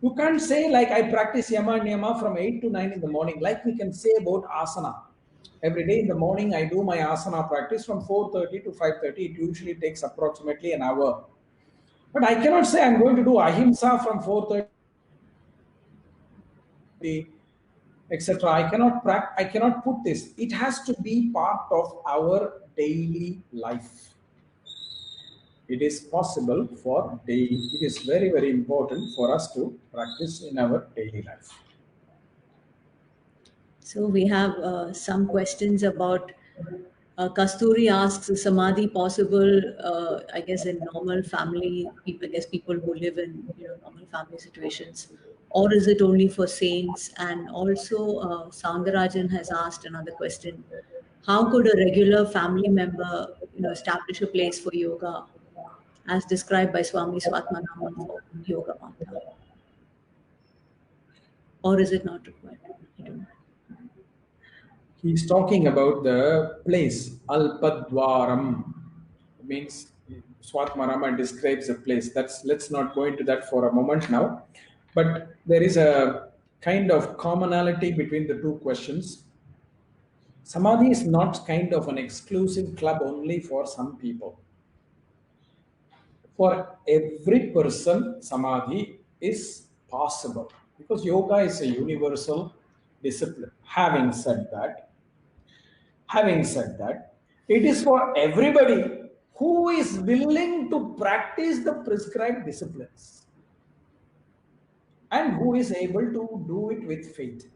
You can't say, like, I practice Yama and Niyama from 8 to 9 in the morning, like we can say about asana. Every day in the morning, I do my asana practice from 4:30 to 5:30. It usually takes approximately an hour. But I cannot say I'm going to do ahimsa from 4:30, etc. I cannot put this. It has to be part of our daily life. It is possible for daily. It is very, very important for us to practice in our daily life. So we have some questions about. Kasturi asks, is Samadhi possible? I guess in normal family, people, I guess people who live in normal family situations, or is it only for saints? And also, Sangarajan has asked another question: how could a regular family member, establish a place for yoga, as described by Swami Swatmanama for Yoga Mata, or is it not required? I don't know. He's talking about the place, Alpadwaram. Means Swatmarama describes a place. Let's not go into that for a moment now. But there is a kind of commonality between the two questions. Samadhi is not kind of an exclusive club only for some people. For every person, Samadhi is possible because yoga is a universal discipline. Having said that, it is for everybody who is willing to practice the prescribed disciplines and who is able to do it with faith.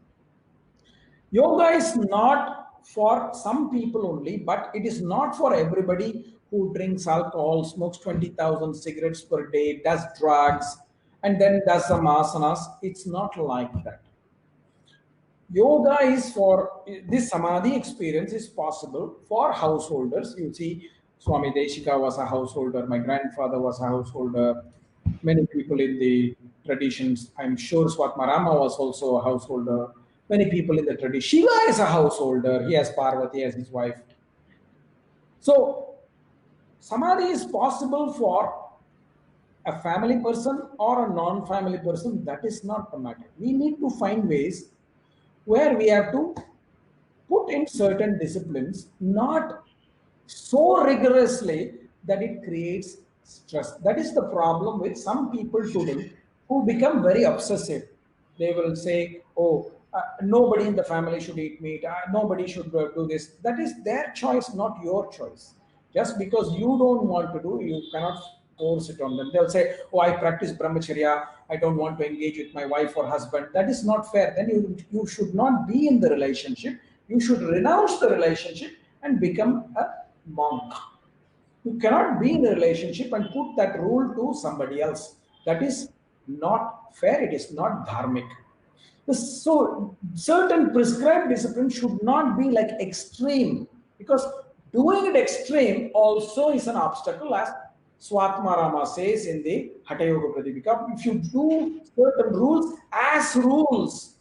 Yoga is not for some people only, but it is not for everybody who drinks alcohol, smokes 20,000 cigarettes per day, does drugs, and then does some asanas. It's not like that. Yoga is for this samadhi experience is possible for householders. You see, Swami Deshika was a householder, my grandfather was a householder, many people in the traditions. I'm sure Swatmarama was also a householder. Many people in the tradition. Shiva is a householder. He has Parvati as his wife. So, samadhi is possible for a family person or a non family person. That is not the matter. We need to find ways where we have to put in certain disciplines, not so rigorously that it creates stress. That is the problem with some people today who become very obsessive. They will say, oh, nobody in the family should eat meat, nobody should do this. That is their choice, not your choice. Just because you don't want to do, you cannot force it on them. They'll say, oh, I practice brahmacharya, I don't want to engage with my wife or husband. That is not fair. Then you should not be in the relationship. You should renounce the relationship and become a monk. You cannot be in a relationship and put that rule to somebody else. That is not fair. It is not dharmic. So certain prescribed discipline should not be like extreme, because doing it extreme also is an obstacle, as Swatmarama says in the Hatha Yoga Pradipika. If you do certain rules as rules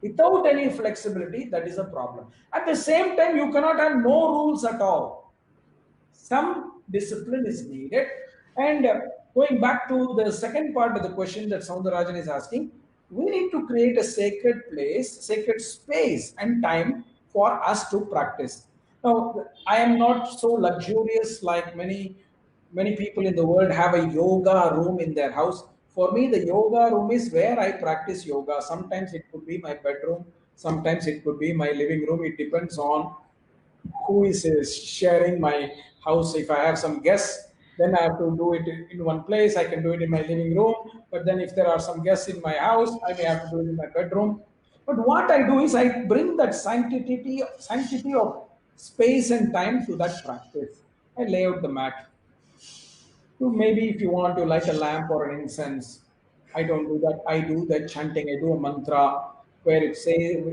without any flexibility, that is a problem. At the same time, you cannot have no rules at all. Some discipline is needed. And going back to the second part of the question that Soundarajan is asking, we need to create a sacred place, sacred space and time for us to practice. Now, I am not so luxurious like many people in the world have a yoga room in their house. For me, the yoga room is where I practice yoga. Sometimes it could be my bedroom, sometimes it could be my living room. It depends on who is sharing my house. If I have some guests, then I have to do it in one place. I can do it in my living room. But then if there are some guests in my house, I may have to do it in my bedroom. But what I do is I bring that sanctity of space and time to that practice. I lay out the mat. So maybe if you want to light a lamp or an incense, I don't do that. I do that chanting. I do a mantra where it says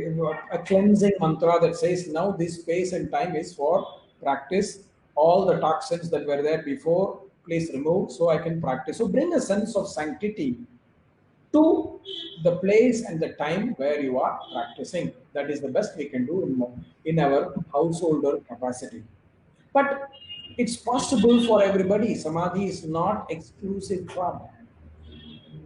a cleansing mantra that says, now this space and time is for practice. All the toxins that were there before, please remove so I can practice. So bring a sense of sanctity to the place and the time where you are practicing. That is the best we can do in our householder capacity. But it's possible for everybody. Samadhi is not exclusive club.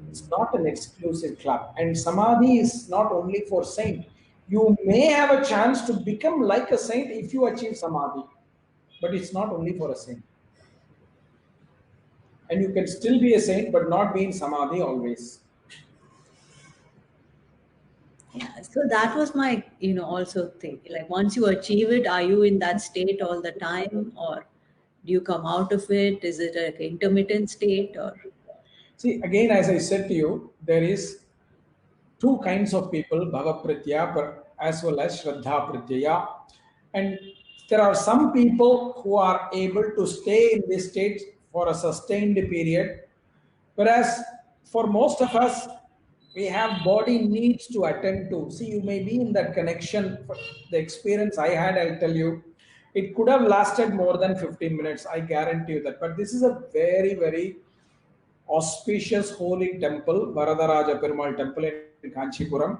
It's not an exclusive club. And Samadhi is not only for saint. You may have a chance to become like a saint if you achieve Samadhi. But it's not only for a saint. And you can still be a saint but not be in Samadhi always. Yeah, so that was my, also thing. Like once you achieve it, are you in that state all the time, or do you come out of it? Is it an intermittent state, or? See, again, as I said to you, there is two kinds of people, Bhava Pritya as well as Shraddha Prityaya. And there are some people who are able to stay in this state for a sustained period, whereas for most of us, we have body needs to attend to. See, you may be in that connection. The experience I had, I'll tell you, it could have lasted more than 15 minutes. I guarantee you that. But this is a very, very auspicious holy temple, Varadaraja Perumal temple in Kanchipuram.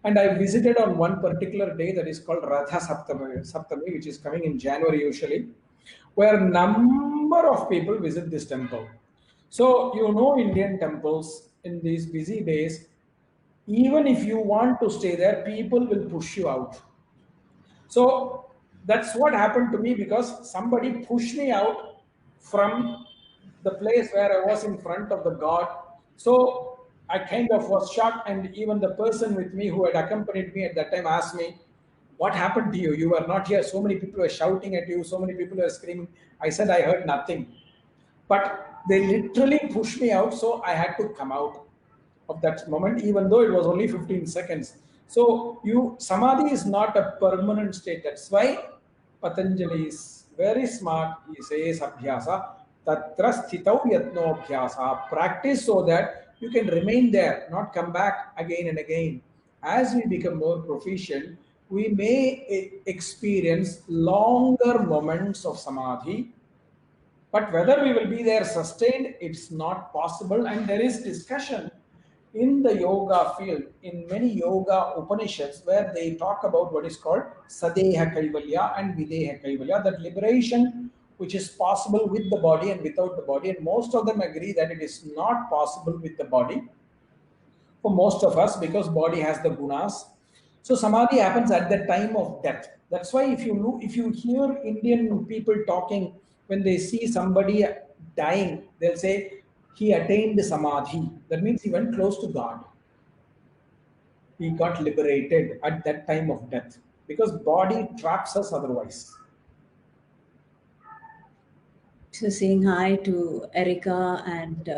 And I visited on one particular day that is called Ratha Saptami, which is coming in January usually, where number of people visit this temple. So, Indian temples in these busy days, even if you want to stay there, people will push you out. So that's what happened to me, because somebody pushed me out from the place where I was in front of the God. So I kind of was shocked, and even the person with me who had accompanied me at that time asked me, what happened to you? You were not here. So many people were shouting at you. So many people were screaming. I said, I heard nothing. But they literally pushed me out. So I had to come out of that moment, even though it was only 15 seconds. So Samadhi is not a permanent state. That's why Patanjali is very smart. He says, Abhyasa, Tatra Sthitau Yatno Abhyasa. Practice so that you can remain there, not come back again and again. As we become more proficient, we may experience longer moments of Samadhi. But whether we will be there sustained, it's not possible. And there is discussion in the yoga field, in many yoga Upanishads, where they talk about what is called Sadeha Kaivalya and Videha Kaivalya, that liberation which is possible with the body and without the body. And most of them agree that it is not possible with the body for most of us, because body has the gunas. So Samadhi happens at the time of death. That's why if you hear Indian people talking, when they see somebody dying, they'll say he attained samadhi. That means he went close to God. He got liberated at that time of death because body traps us otherwise. So saying hi to Erica and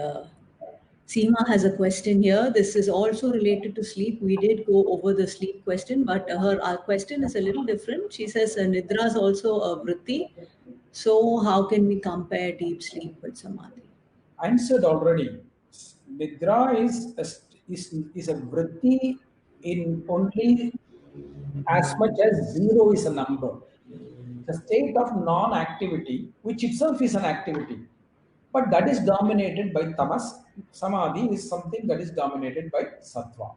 Seema has a question here. This is also related to sleep. We did go over the sleep question, but her our question is a little different. She says Nidra is also a vritti. So how can we compare deep sleep with samadhi? Answered already. Nidra is a vritti in only as much as zero is a number. The state of non-activity, which itself is an activity, but that is dominated by tamas. Samadhi is something that is dominated by sattva.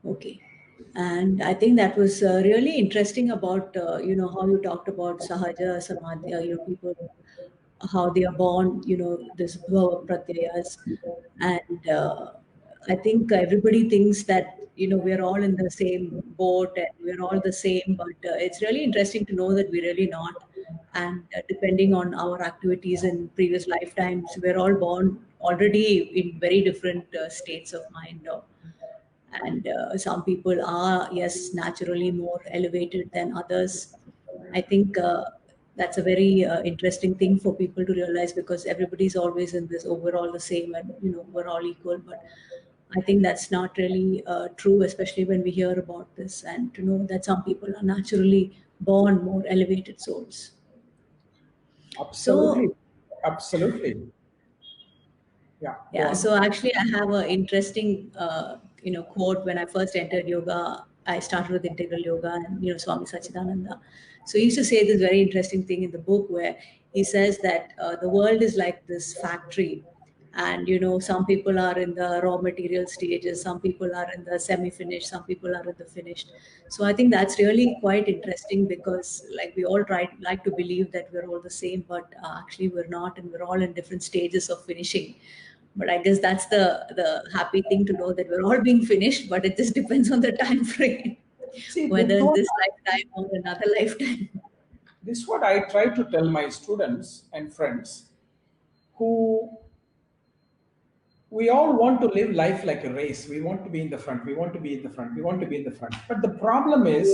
Okay. And I think that was really interesting about, how you talked about Sahaja, Samadhi, people, how they are born, this Bhava Pratyayas. And I think everybody thinks that, we're all in the same boat and we're all the same, but it's really interesting to know that we're really not. And depending on our activities in previous lifetimes, we're all born already in very different states of mind. And some people are, yes, naturally more elevated than others. I think that's a very interesting thing for people to realize, because everybody's always in this overall the same, and we're all equal. But I think that's not really true, especially when we hear about this, and to know that some people are naturally born more elevated souls. Absolutely, So absolutely. Yeah, go yeah, on. so actually, I have an interesting, quote. When I first entered yoga, I started with integral yoga, and Swami Sachidananda. So he used to say this very interesting thing in the book, where he says that the world is like this factory, and some people are in the raw material stages, some people are in the semi-finished, some people are in the finished. So I think that's really quite interesting, because like we all try like to believe that we're all the same, but actually we're not, and we're all in different stages of finishing. But I guess that's the happy thing to know, that we're all being finished, but it just depends on the time frame, See, whether it's this lifetime or another lifetime. this is what I try to tell my students and friends who we all want to live life like a race. We want to be in the front. We want to be in the front. We want to be in the front. But the problem is,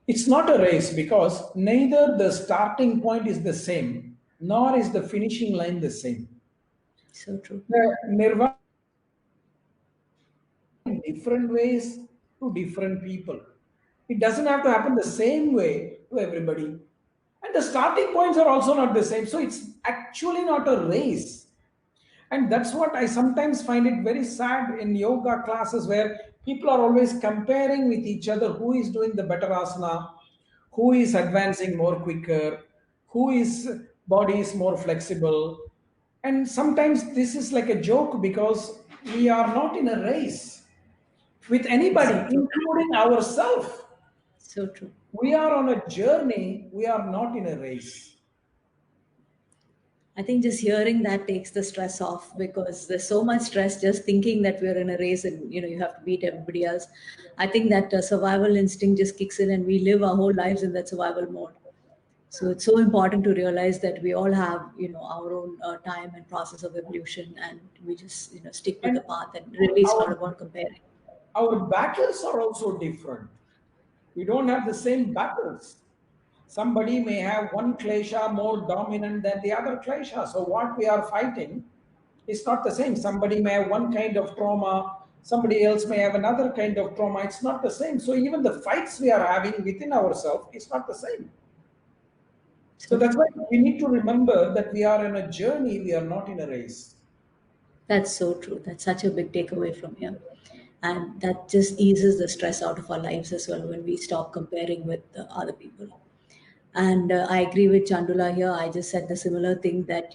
it's not a race because neither the starting point is the same, nor is the finishing line the same. So true. The nirvana in different ways to different people. It doesn't have to happen the same way to everybody. And the starting points are also not the same. So it's actually not a race. And that's what I sometimes find it very sad in yoga classes, where people are always comparing with each other who is doing the better asana, who is advancing more quicker, who is body is more flexible. And sometimes this is like a joke because we are not in a race with anybody, So true. including ourselves. So true. We are on a journey, we are not in a race. I think just hearing that takes the stress off, because there's so much stress just thinking that we're in a race and you have to beat everybody else. I think that survival instinct just kicks in, and we live our whole lives in that survival mode. So it's so important to realize that we all have our own time and process of evolution, and we just stick with And the path, and really it's not our about comparing. our battles are also different. We don't have the same battles. Somebody may have one klesha more dominant than the other klesha. So what we are fighting is not the same. Somebody may have one kind of trauma, somebody else may have another kind of trauma. It's not the same. So even the fights we are having within ourselves is not the same. So So that's true. why we need to remember that we are in a journey, we are not in a race. That's so true. That's such a big takeaway from here. And that just eases the stress out of our lives as well, when we stop comparing with other people. And I agree with Chandula here. I just said the similar thing, that,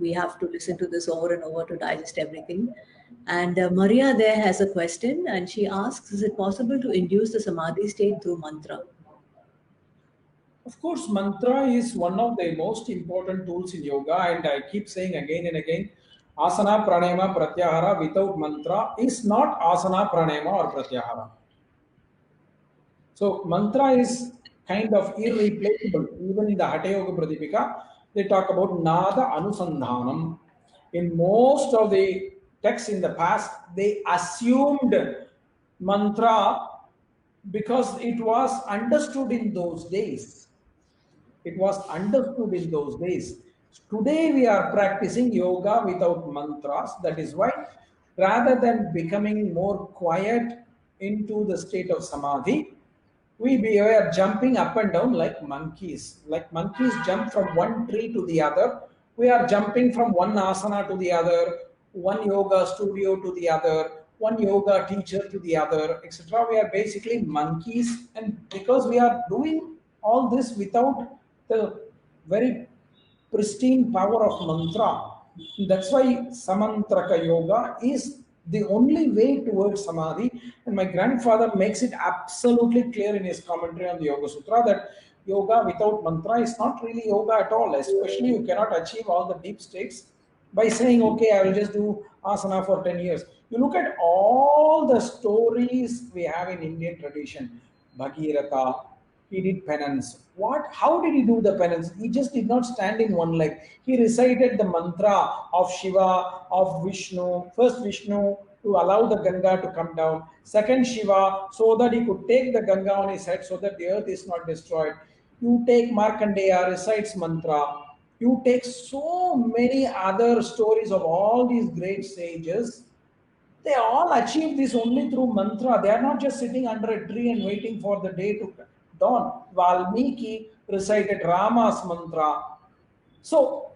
we have to listen to this over and over to digest everything. And Maria there has a question, and she asks, is it possible to induce the samadhi state through mantra? Of course, mantra is one of the most important tools in yoga, and I keep saying again and again, asana, pranayama, pratyahara without mantra is not asana, pranayama, or pratyahara. So, mantra is kind of irreplaceable. Even in the Hatha Yoga Pradipika, they talk about Nada Anusandhanam. In most of the texts in the past, they assumed mantra because it was understood in those days. It was understood in those days. Today we are practicing yoga without mantras. That is why, rather than becoming more quiet into the state of samadhi, we are jumping up and down like monkeys. Like monkeys jump from one tree to the other. We are jumping from one asana to the other, one yoga studio to the other, one yoga teacher to the other, etc. We are basically monkeys, and because we are doing all this without the very pristine power of mantra. That's why Samantraka Yoga is the only way towards Samadhi. And my grandfather makes it absolutely clear in his commentary on the Yoga Sutra that yoga without mantra is not really yoga at all. Especially, you cannot achieve all the deep states by saying, okay, I will just do asana for 10 years. You look at all the stories we have in Indian tradition. Bhagirath, he did penance. What? How did he do the penance? He just did not stand in one leg. He recited the mantra of Shiva, of Vishnu. First Vishnu to allow the Ganga to come down. Second Shiva, so that he could take the Ganga on his head so that the earth is not destroyed. You take Markandeya, recites mantra. You take so many other stories of all these great sages. They all achieve this only through mantra. They are not just sitting under a tree and waiting for the day to dawn. Valmiki recited Rama's mantra. So,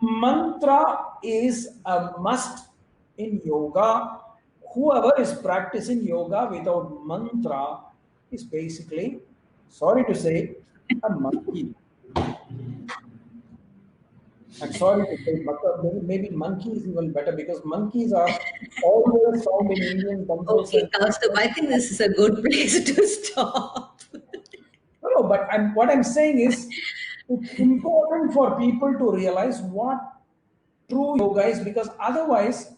mantra is a must in yoga. Whoever is practicing yoga without mantra is basically, sorry to say, a monkey. I'm sorry to say, but maybe monkey is even better because monkeys are always found in Indian temples Okay, and Kaustubh, I think this is a good place to stop. no, no, but what I'm saying is it's important for people to realize what true yoga is because otherwise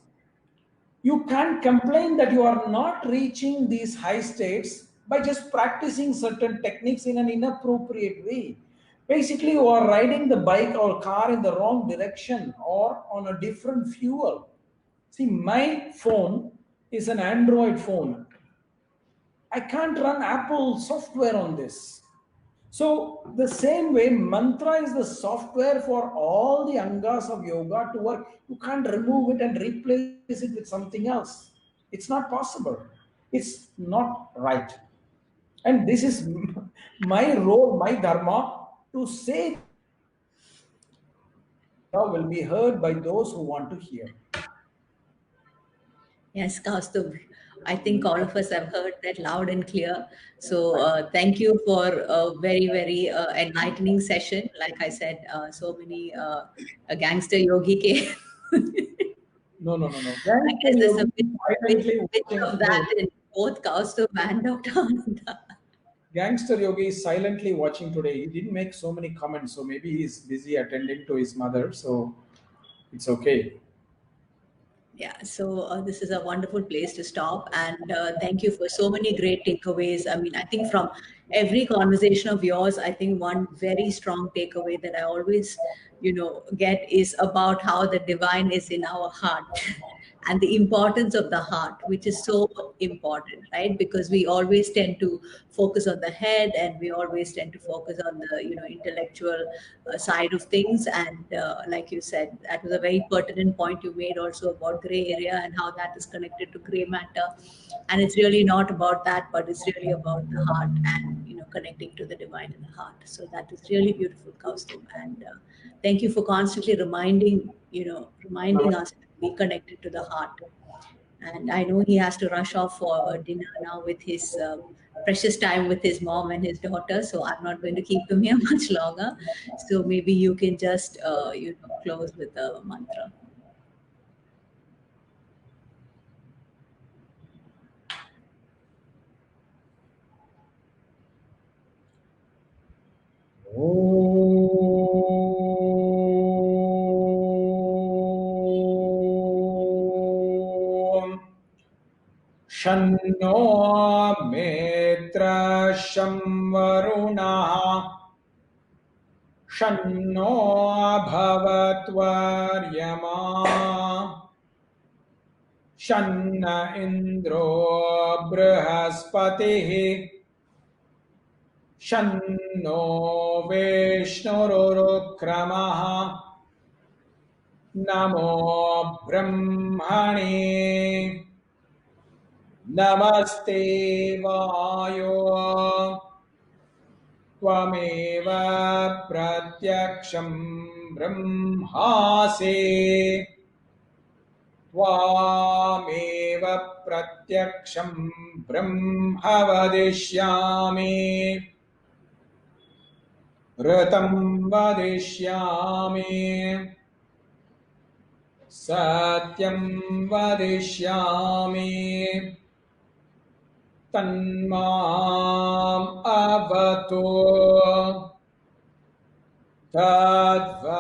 you can't complain that you are not reaching these high states by just practicing certain techniques in an inappropriate way. Basically, you are riding the bike or car in the wrong direction or on a different fuel. See, my phone is an Android phone. I can't run Apple software on this. So, the same way, mantra is the software for all the angas of yoga to work. You can't remove it and replace it with something else. It's not possible. It's not right. And this is my role, my dharma, to say will be heard by those who want to hear. Yes, Kaustubh. I think all of us have heard that loud and clear. So thank you for a very, very enlightening session. Like I said, so many a gangster yogi came. No, no, no, no. I Gangster guess there's a yogi silently bit watching of today. that in both Kaustubh and Dr. Ananda. Gangster Yogi is silently watching today. He didn't make so many comments, so maybe he's busy attending to his mother, so it's okay. Yeah, so this is a wonderful place to stop. And thank you for so many great takeaways. I mean, I think from every conversation of yours, I think one very strong takeaway that I always, get is about how the divine is in our heart and the importance of the heart, which is so important, right? Because we always tend to focus on the head and we always tend to focus on the, intellectual side of things. And like you said, that was a very pertinent point you made also about gray area and how that is connected to gray matter. And it's really not about that, but it's really about the heart and, connecting to the divine in the heart. So that is really beautiful, Kaustubh. And thank you for constantly reminding us to be connected to the heart. And I know he has to rush off for dinner now with his precious time with his mom and his daughter. So I'm not going to keep him here much longer. So maybe you can just, close with a mantra. Om Shanno मित्र शं वरुणः शन्नो भवत्वर्यमा शन्न इन्द्रो बृहस्पतिः शन्नो विष्णुरुक्रमः नमो ब्रह्मणे नमस्ते वायो त्वमेव प्रत्यक्षं ब्रह्मासि त्वामेव प्रत्यक्षं ब्रह्म वदिष्यामि ऋतं वदिष्यामि सत्यं वदिष्यामि तन्माम् अवतु तद्वक्तारमवतु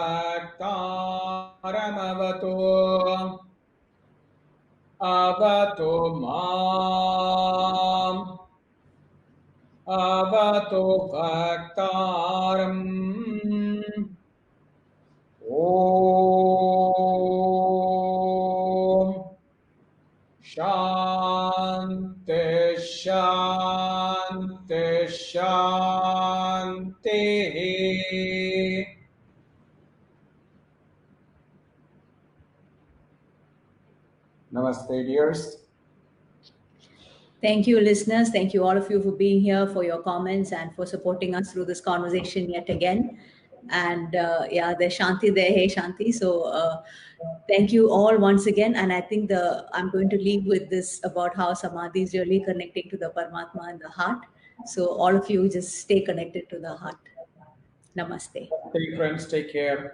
अवतु माम् अवतु भक्तारम् ॐ शान्ति शान्ति शान्तिः Namaste, dears. Thank you, listeners. Thank you, all of you, for being here, for your comments, and for supporting us through this conversation yet again. And yeah, there's Shanti there. Hey, Shanti. So thank you all once again. And I think I'm going to leave with this about how Samadhi is really connecting to the Paramatma and the heart. So all of you just stay connected to the heart. Namaste. Hey, friends, take care.